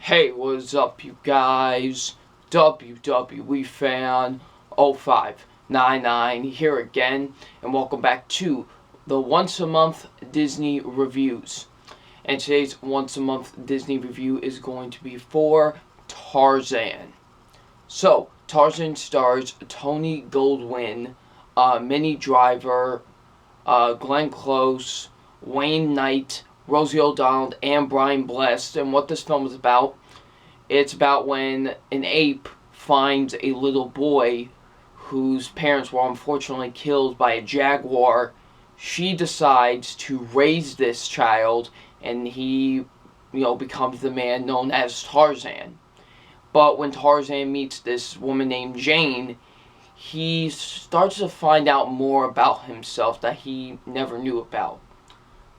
Hey, what's up, you guys? WWE fan 0599 here again, and welcome back to the once a month Disney reviews. And today's once a month Disney review is going to be for Tarzan. So, Tarzan stars Tony Goldwyn, Minnie Driver, Glenn Close, Wayne Knight, Rosie O'Donnell, and Brian Blessed. And what this film is about, it's about when an ape finds a little boy whose parents were unfortunately killed by a jaguar. She decides to raise this child, and he, becomes the man known as Tarzan. But when Tarzan meets this woman named Jane, he starts to find out more about himself that he never knew about.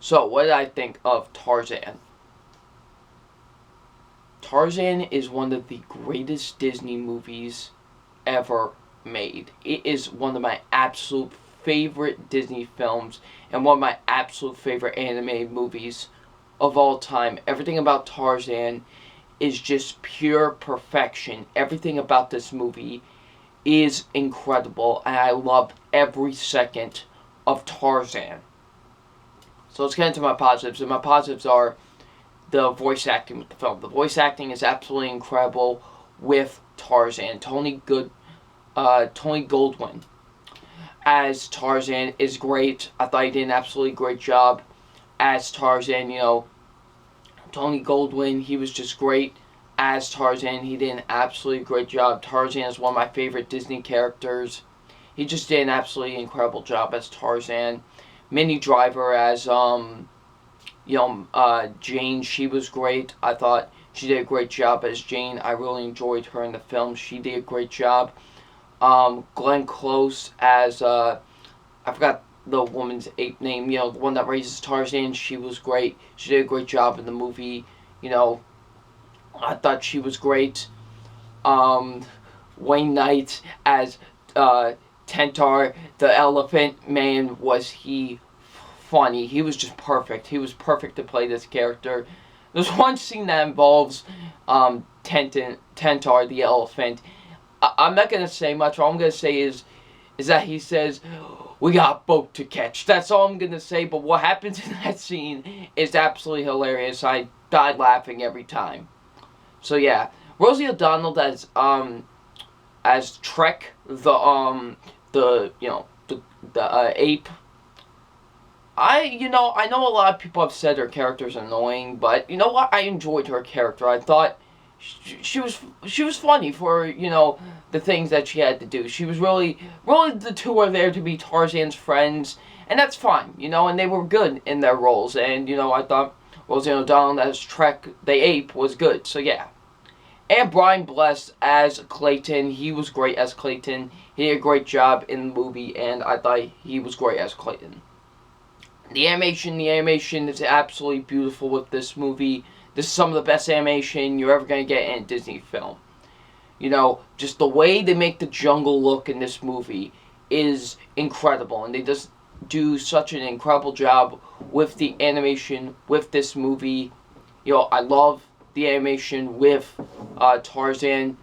So, what did I think of Tarzan? Tarzan is one of the greatest Disney movies ever made. It is one of my absolute favorite Disney films and one of my absolute favorite animated movies of all time. Everything about Tarzan is just pure perfection. Everything about this movie is incredible, and I love every second of Tarzan. So let's get into my positives, and my positives are the voice acting with the film. The voice acting is absolutely incredible with Tarzan. Tony Goldwyn as Tarzan is great. I thought he did an absolutely great job as Tarzan. Tony Goldwyn, he was just great as Tarzan. He did an absolutely great job. Tarzan is one of my favorite Disney characters. He just did an absolutely incredible job as Tarzan. Minnie Driver as Jane, she was great. I thought she did a great job as Jane. I really enjoyed her in the film. She did a great job. Glenn Close as I forgot the woman's ape name. The one that raises Tarzan. She was great. She did a great job in the movie. I thought she was great. Wayne Knight as Tentar, the elephant man, was he funny. He was just perfect. He was perfect to play this character. There's one scene that involves Tentar, the elephant. I'm not going to say much. All I'm going to say is that he says, "We got a boat to catch." That's all I'm going to say, but what happens in that scene is absolutely hilarious. I died laughing every time. So yeah, Rosie O'Donnell as Trek, the ape. I know a lot of people have said her character's annoying, but you know what? I enjoyed her character. I thought she was funny for the things that she had to do. She was really the two are there to be Tarzan's friends, and that's fine. And they were good in their roles. And I thought Rosie O'Donnell as Trek the ape was good. So yeah. And Brian Blessed as Clayton. He was great as Clayton. He did a great job in the movie, and I thought he was great as Clayton. The animation is absolutely beautiful with this movie. This is some of the best animation you're ever going to get in a Disney film. Just the way they make the jungle look in this movie is incredible, and they just do such an incredible job with the animation with this movie. I love the animation with Tarzan.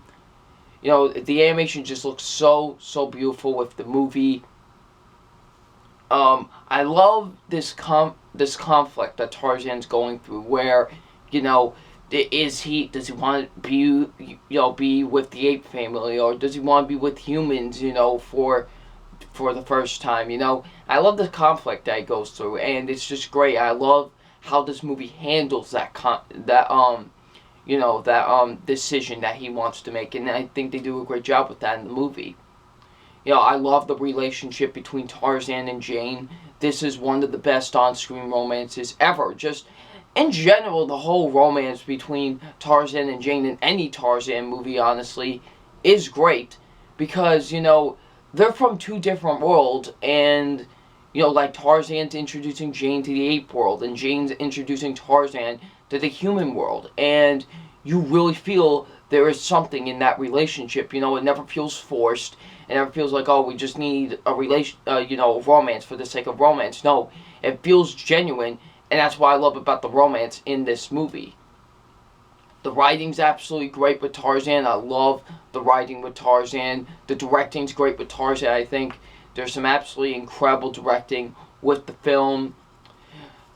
The animation just looks so beautiful with the movie. I love this conflict that Tarzan's going through, where does he want to be with the ape family, or does he want to be with humans for the first time? I love the conflict that he goes through, and it's just great. I love how this movie handles that decision that he wants to make, and I think they do a great job with that in the movie. I love the relationship between Tarzan and Jane. This is one of the best on-screen romances ever. Just in general, the whole romance between Tarzan and Jane in any Tarzan movie, honestly, is great, because they're from two different worlds, and like Tarzan's introducing Jane to the ape world, and Jane's introducing Tarzan to the human world, and you really feel there is something in that relationship. It never feels forced. It never feels like, oh, we just need a romance for the sake of romance. No, it feels genuine, and that's what I love about the romance in this movie. The writing's absolutely great with Tarzan. I love the writing with Tarzan. The directing's great with Tarzan. I think there's some absolutely incredible directing with the film.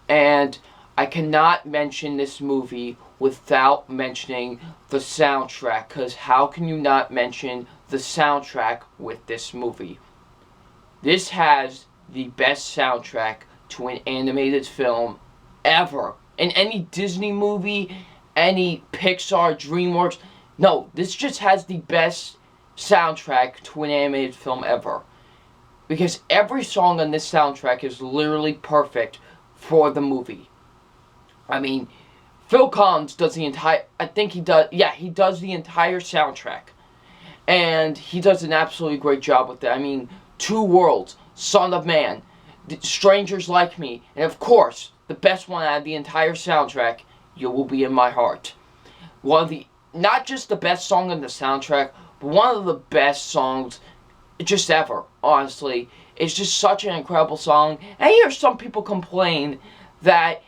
And I cannot mention this movie without mentioning the soundtrack, because how can you not mention the soundtrack with this movie? This has the best soundtrack to an animated film ever. In any Disney movie, any Pixar, DreamWorks. No, this just has the best soundtrack to an animated film ever. Because every song on this soundtrack is literally perfect for the movie. I mean, Phil Collins does the entire, I think he does, yeah, he does the entire soundtrack. And he does an absolutely great job with it. I mean, Two Worlds, Son of Man, Strangers Like Me, and of course, the best one out of the entire soundtrack, You Will Be in My Heart. One of the, not just the best song on the soundtrack, but one of the best songs just ever, honestly. It's just such an incredible song. And I hear some people complain that,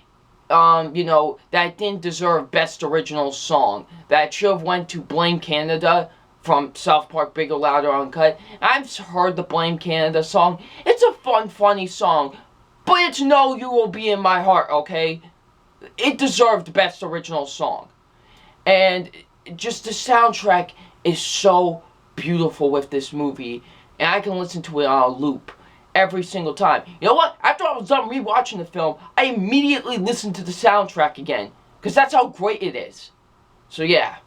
that it didn't deserve Best Original Song. That it should have went to Blame Canada from South Park Bigger, Louder, Uncut. I've heard the Blame Canada song. It's a fun, funny song. But it's no You Will Be in My Heart, okay? It deserved Best Original Song. And just the soundtrack is so beautiful with this movie. And I can listen to it on a loop every single time. You know what? After I was done rewatching the film, I immediately listened to the soundtrack again. Because that's how great it is. So yeah.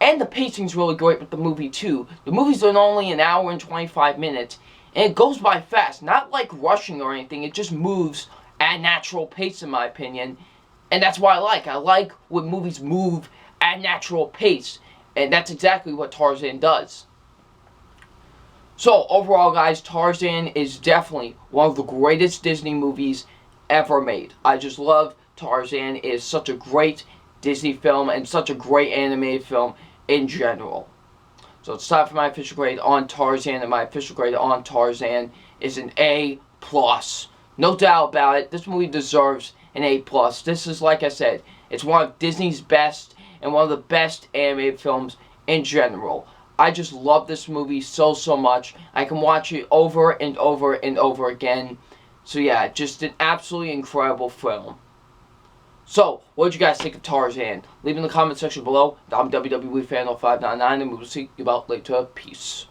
And the pacing's really great with the movie too. The movie's only an hour and 25 minutes. And it goes by fast. Not like rushing or anything. It just moves at a natural pace in my opinion. And that's what I like. I like when movies move at a natural pace. And that's exactly what Tarzan does. So, overall guys, Tarzan is definitely one of the greatest Disney movies ever made. I just love Tarzan. It is such a great Disney film and such a great animated film in general. So it's time for my official grade on Tarzan, and my official grade on Tarzan is an A+. No doubt about it, this movie deserves an A+. This is, like I said, it's one of Disney's best and one of the best animated films in general. I just love this movie so much. I can watch it over and over and over again. So yeah, just an absolutely incredible film. So, what did you guys think of Tarzan? Leave in the comment section below. I'm WWE Fan 0599 and we will see you about later. Peace.